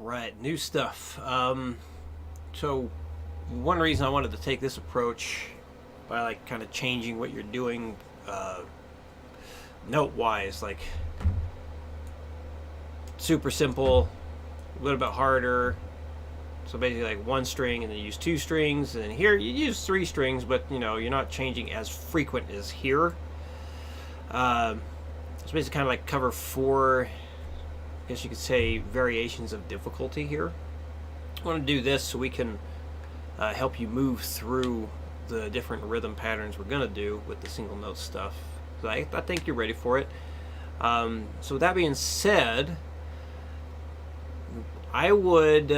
Right, new stuff. So one reason I wanted to take this approach by like kind of changing what you're doing note wise, like super simple, a little bit harder. So basically like one string and then use two strings, and here you use three strings, but you're not changing as frequent as here. It's basically kind of like cover four, I guess you could say, variations of difficulty here. I want to do this so we can help you move through the different rhythm patterns we're going to do with the single note stuff. So I think you're ready for it. So with that being said, I would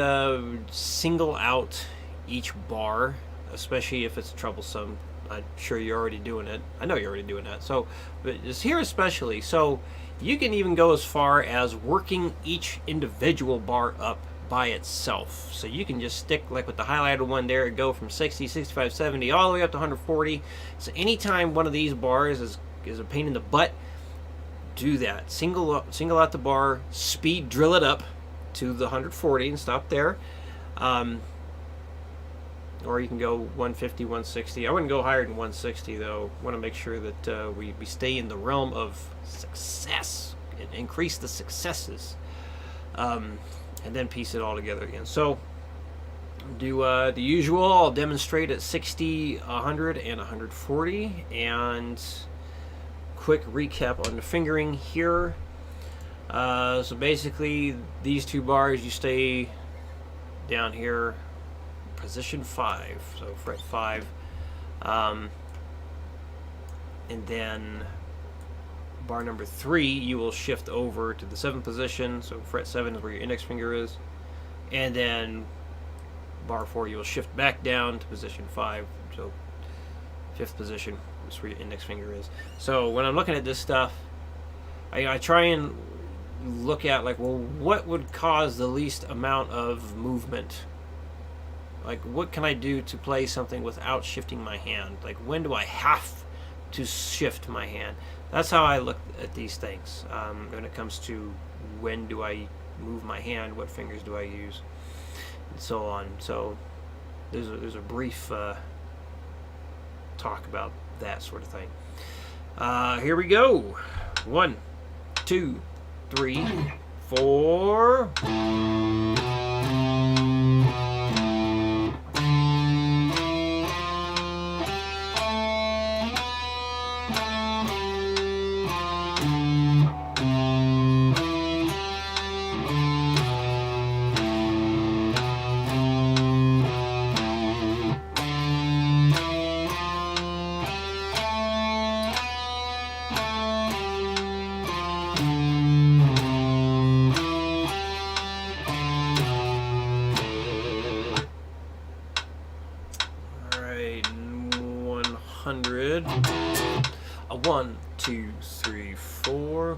single out each bar, especially if it's troublesome. I'm sure you're already doing it. I know you're already doing that. So, but it's here especially. So you can even go as far as working each individual bar up by itself. So you can just stick, like with the highlighted one there, go from 60, 65, 70, all the way up to 140. So anytime one of these bars is a pain in the butt, do that. Single out the bar, speed drill it up to the 140 and stop there. Or you can go 150, 160. I wouldn't go higher than 160 though. I want to make sure that we stay in the realm of success and increase the successes, and then piece it all together again. So do the usual. I'll demonstrate at 60, 100, and 140, and quick recap on the fingering here. So basically these two bars, you stay down here, position 5, so fret 5, and then bar number 3 you will shift over to the 7th position, so fret 7 is where your index finger is, and then bar 4 you will shift back down to position 5, so 5th position is where your index finger is. So when I'm looking at this stuff, I try and look at, like, well, what would cause the least amount of movement? Like, what can I do to play something without shifting my hand? Like, when do I have to shift my hand? That's how I look at these things. When it comes to when do I move my hand, what fingers do I use, and so on. So there's a brief talk about that sort of thing. Here we go. 1, 2, 3, 4. Alright, 100. 1, 2, 3, 4.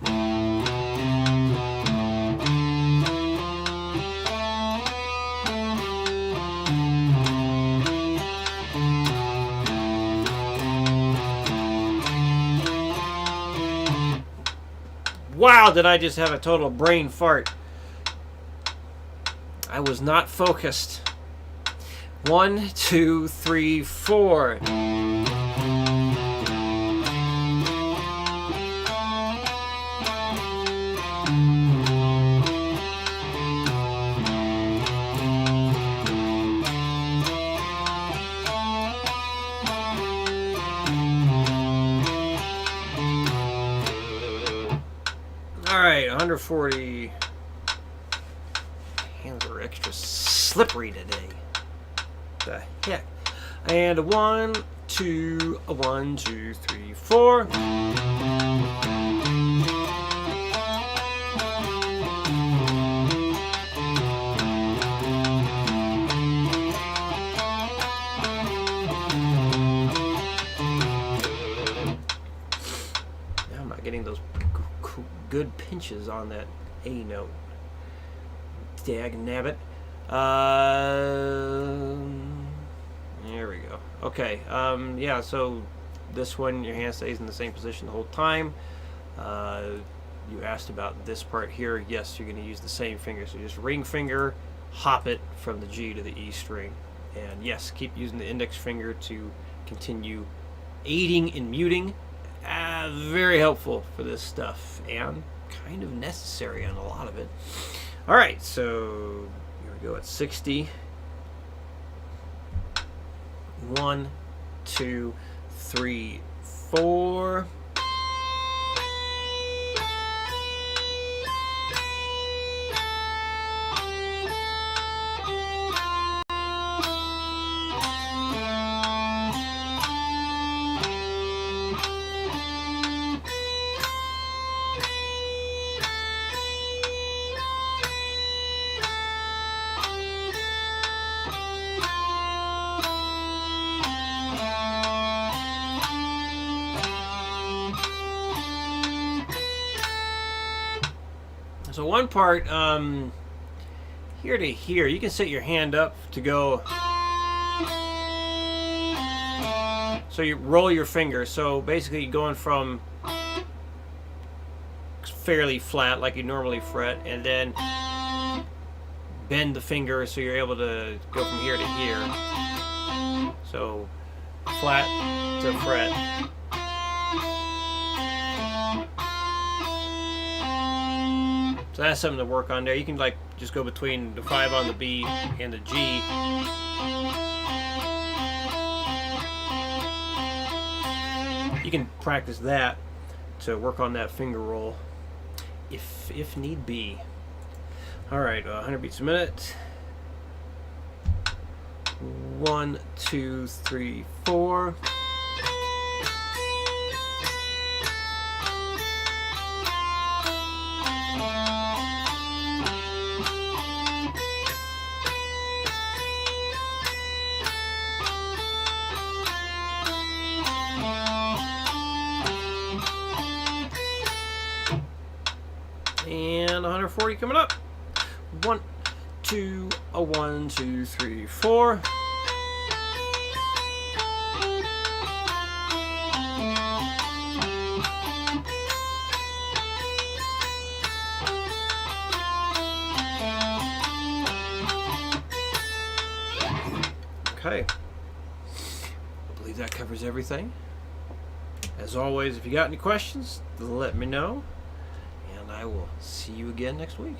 Wow, did I just have a total brain fart? I was not focused. 1, 2, 3, 4. Alright, 140. Hands are extra slippery today. The heck. And 1, 2, 1, 2, 3, 4. Now I'm not getting those good pinches on that A note. Dag nabbit. There we go. Okay. Yeah. So this one, your hand stays in the same position the whole time. you asked about this part here, yes, you're going to use the same finger. So just ring finger, hop it from the G to the E string. And yes, keep using the index finger to continue aiding in muting. Very helpful for this stuff and kind of necessary on a lot of it. All right, so here we go at 60. 1, 2, 3, 4. So one part, here to here, you can set your hand up to go. So you roll your finger. So basically going from fairly flat like you normally fret, and then bend the finger so you're able to go from here to here. So flat to fret. So that's something to work on there. You can like just go between the 5 on the B and the G. You can practice that to work on that finger roll if need be. All right, 100 beats a minute. 1, 2, 3, 4. And 140 coming up. 1, 2, 1, 2, 3, 4. Okay. I believe that covers everything. As always, if you got any questions, let me know. I will see you again next week.